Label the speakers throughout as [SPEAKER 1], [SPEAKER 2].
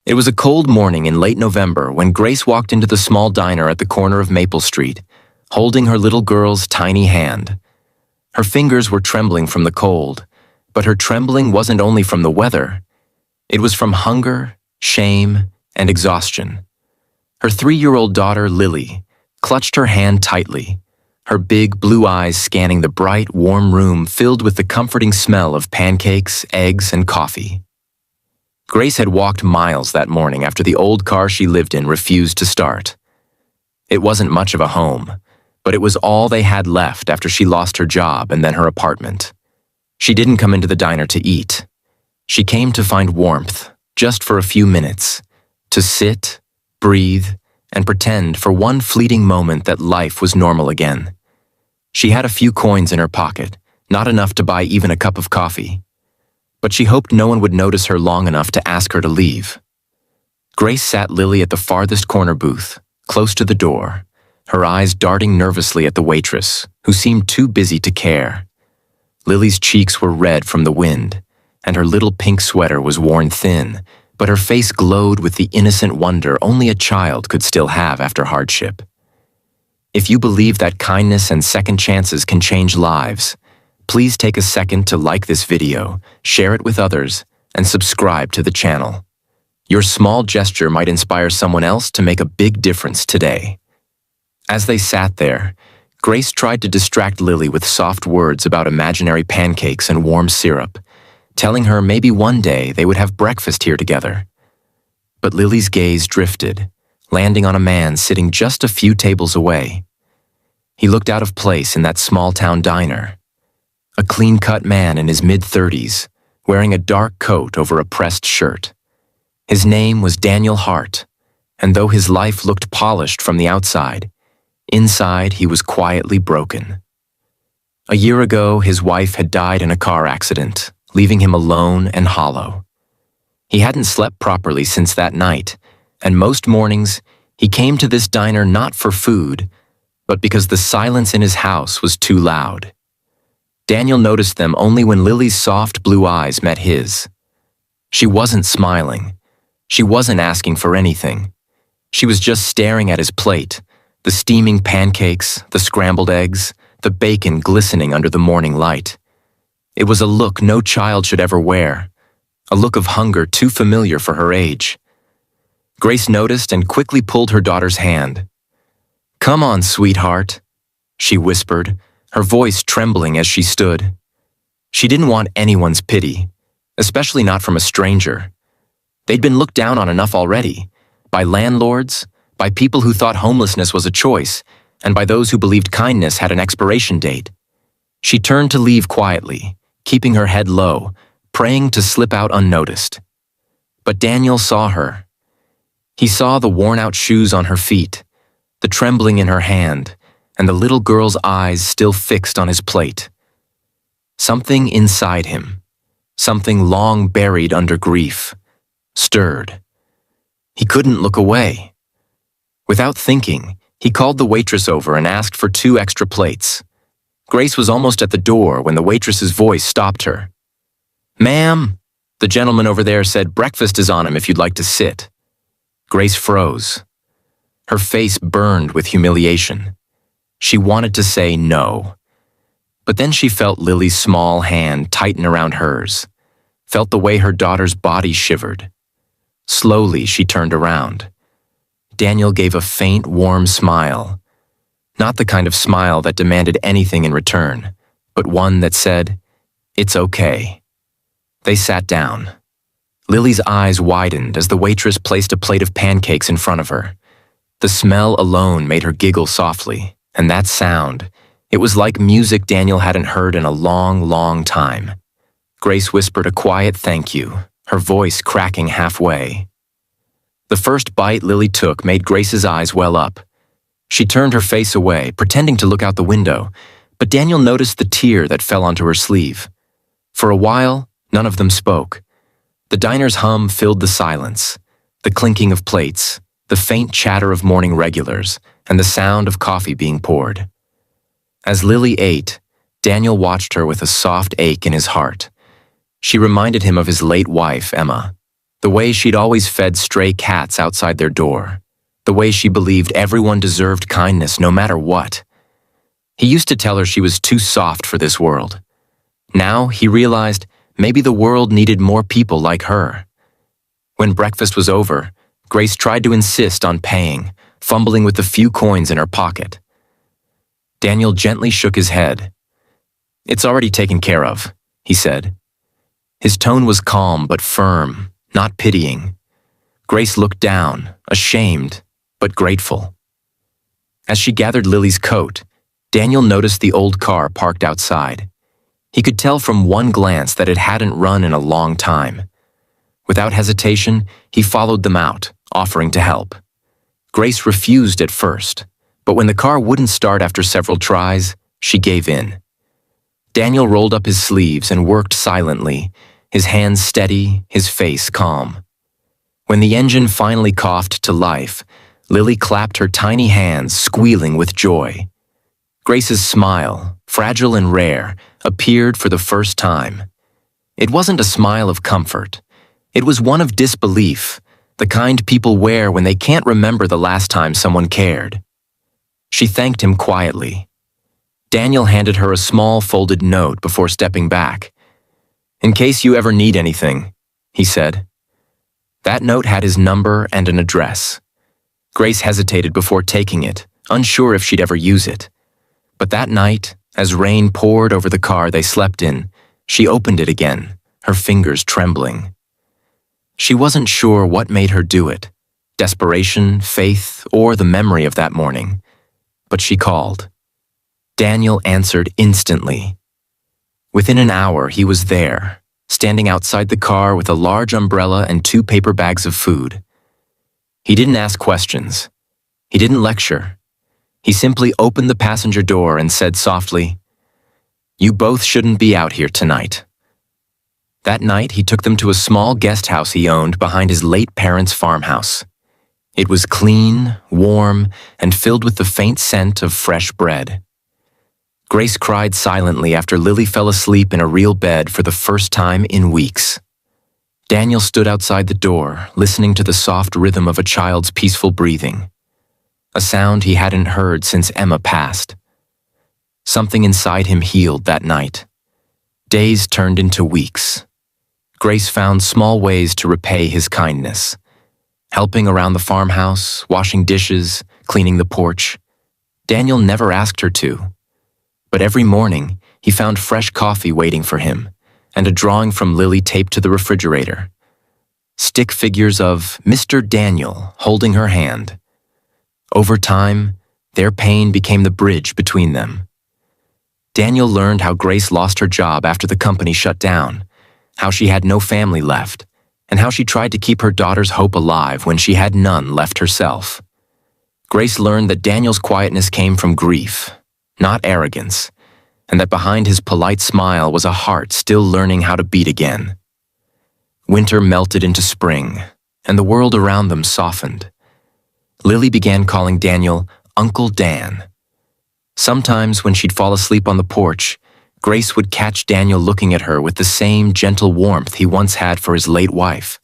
[SPEAKER 1] It was a cold morning in late November when Grace walked into the small diner at the corner of Maple Street, holding her little girl's tiny hand. Her fingers were trembling from the cold, but her trembling wasn't only from the weather. It was from hunger, shame, and exhaustion. Her 3-year-old daughter, Lily, clutched her hand tightly, her big blue eyes scanning the bright, warm room filled with the comforting smell of pancakes, eggs, and coffee. Grace had walked miles that morning after the old car she lived in refused to start. It wasn't much of a home, but it was all they had left after she lost her job and then her apartment. She didn't come into the diner to eat. She came to find warmth, just for a few minutes, to sit, breathe, and pretend for one fleeting moment that life was normal again. She had a few coins in her pocket, not enough to buy even a cup of coffee. But she hoped no one would notice her long enough to ask her to leave. Grace sat Lily at the farthest corner booth, close to the door, her eyes darting nervously at the waitress, who seemed too busy to care. Lily's cheeks were red from the wind, and her little pink sweater was worn thin, but her face glowed with the innocent wonder only a child could still have after hardship. If you believe that kindness and second chances can change lives, please take a second to like this video, share it with others, and subscribe to the channel. Your small gesture might inspire someone else to make a big difference today. As they sat there, Grace tried to distract Lily with soft words about imaginary pancakes and warm syrup, telling her maybe one day they would have breakfast here together. But Lily's gaze drifted, landing on a man sitting just a few tables away. He looked out of place in that small-town diner. A clean-cut man in his mid-30s, wearing a dark coat over a pressed shirt. His name was Daniel Hart, and though his life looked polished from the outside, inside he was quietly broken. A year ago, his wife had died in a car accident, leaving him alone and hollow. He hadn't slept properly since that night, and most mornings he came to this diner not for food, but because the silence in his house was too loud. Daniel noticed them only when Lily's soft blue eyes met his. She wasn't smiling. She wasn't asking for anything. She was just staring at his plate, the steaming pancakes, the scrambled eggs, the bacon glistening under the morning light. It was a look no child should ever wear, a look of hunger too familiar for her age. Grace noticed and quickly pulled her daughter's hand. "Come on, sweetheart," she whispered, her voice trembling as she stood. She didn't want anyone's pity, especially not from a stranger. They'd been looked down on enough already, by landlords, by people who thought homelessness was a choice, and by those who believed kindness had an expiration date. She turned to leave quietly, keeping her head low, praying to slip out unnoticed. But Daniel saw her. He saw the worn-out shoes on her feet, the trembling in her hand, and the little girl's eyes still fixed on his plate. Something inside him, something long buried under grief, stirred. He couldn't look away. Without thinking, he called the waitress over and asked for 2 extra plates. Grace was almost at the door when the waitress's voice stopped her. "Ma'am," the gentleman over there said, "breakfast is on him if you'd like to sit." Grace froze. Her face burned with humiliation. She wanted to say no. But then she felt Lily's small hand tighten around hers, felt the way her daughter's body shivered. Slowly, she turned around. Daniel gave a faint, warm smile. Not the kind of smile that demanded anything in return, but one that said, "It's okay." They sat down. Lily's eyes widened as the waitress placed a plate of pancakes in front of her. The smell alone made her giggle softly. And that sound, it was like music Daniel hadn't heard in a long, long time. Grace whispered a quiet thank you, her voice cracking halfway. The first bite Lily took made Grace's eyes well up. She turned her face away, pretending to look out the window, but Daniel noticed the tear that fell onto her sleeve. For a while, none of them spoke. The diner's hum filled the silence, the clinking of plates, the faint chatter of morning regulars, and the sound of coffee being poured. As Lily ate, Daniel watched her with a soft ache in his heart. She reminded him of his late wife, Emma, The way she'd always fed stray cats outside their door. The way she believed everyone deserved kindness no matter what. He used to tell her she was too soft for this world. Now he realized maybe the world needed more people like her. When breakfast was over, Grace tried to insist on paying, fumbling with the few coins in her pocket. Daniel gently shook his head. "It's already taken care of," he said. His tone was calm but firm, not pitying. Grace looked down, ashamed, but grateful. As she gathered Lily's coat, Daniel noticed the old car parked outside. He could tell from one glance that it hadn't run in a long time. Without hesitation, he followed them out, offering to help. Grace refused at first, but when the car wouldn't start after several tries, she gave in. Daniel rolled up his sleeves and worked silently, his hands steady, his face calm. When the engine finally coughed to life, Lily clapped her tiny hands, squealing with joy. Grace's smile, fragile and rare, appeared for the first time. It wasn't a smile of comfort. It was one of disbelief, the kind people wear when they can't remember the last time someone cared. She thanked him quietly. Daniel handed her a small folded note before stepping back. "In case you ever need anything," he said. That note had his number and an address. Grace hesitated before taking it, unsure if she'd ever use it. But that night, as rain poured over the car they slept in, she opened it again, her fingers trembling. She wasn't sure what made her do it, desperation, faith, or the memory of that morning. But she called. Daniel answered instantly. Within an hour, he was there, standing outside the car with a large umbrella and 2 paper bags of food. He didn't ask questions. He didn't lecture. He simply opened the passenger door and said softly, "You both shouldn't be out here tonight." That night, he took them to a small guest house he owned behind his late parents' farmhouse. It was clean, warm, and filled with the faint scent of fresh bread. Grace cried silently after Lily fell asleep in a real bed for the first time in weeks. Daniel stood outside the door, listening to the soft rhythm of a child's peaceful breathing, a sound he hadn't heard since Emma passed. Something inside him healed that night. Days turned into weeks. Grace found small ways to repay his kindness, helping around the farmhouse, washing dishes, cleaning the porch. Daniel never asked her to. But every morning, he found fresh coffee waiting for him, and a drawing from Lily taped to the refrigerator. Stick figures of Mr. Daniel holding her hand. Over time, their pain became the bridge between them. Daniel learned how Grace lost her job after the company shut down, how she had no family left, and how she tried to keep her daughter's hope alive when she had none left herself. Grace learned that Daniel's quietness came from grief, not arrogance, and that behind his polite smile was a heart still learning how to beat again. Winter melted into spring, and the world around them softened. Lily began calling Daniel Uncle Dan. Sometimes when she'd fall asleep on the porch, Grace would catch Daniel looking at her with the same gentle warmth he once had for his late wife.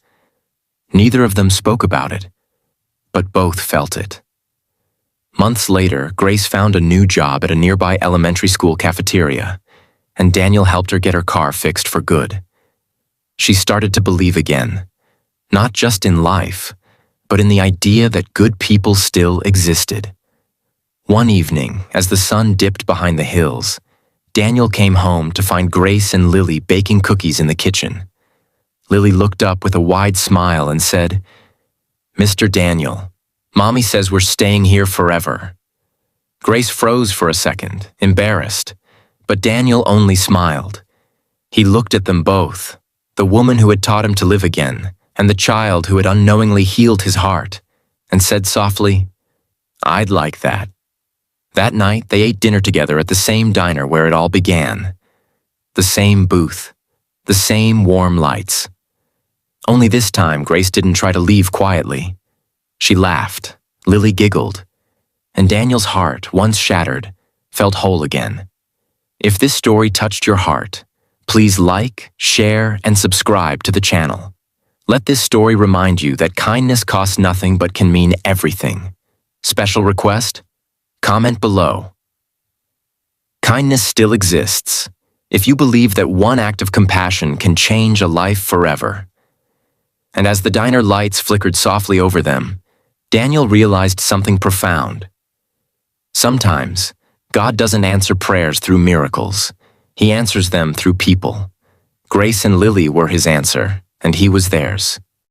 [SPEAKER 1] Neither of them spoke about it, but both felt it. Months later, Grace found a new job at a nearby elementary school cafeteria, and Daniel helped her get her car fixed for good. She started to believe again, not just in life, but in the idea that good people still existed. One evening, as the sun dipped behind the hills, Daniel came home to find Grace and Lily baking cookies in the kitchen. Lily looked up with a wide smile and said, "Mr. Daniel, Mommy says we're staying here forever." Grace froze for a second, embarrassed, but Daniel only smiled. He looked at them both, the woman who had taught him to live again, and the child who had unknowingly healed his heart, and said softly, "I'd like that." That night, they ate dinner together at the same diner where it all began. The same booth, the same warm lights. Only this time, Grace didn't try to leave quietly. She laughed, Lily giggled, and Daniel's heart, once shattered, felt whole again. If this story touched your heart, please like, share, and subscribe to the channel. Let this story remind you that kindness costs nothing but can mean everything. Special request? Comment below. Kindness still exists. If you believe that one act of compassion can change a life forever. And as the diner lights flickered softly over them, Daniel realized something profound. Sometimes, God doesn't answer prayers through miracles. He answers them through people. Grace and Lily were his answer, and he was theirs.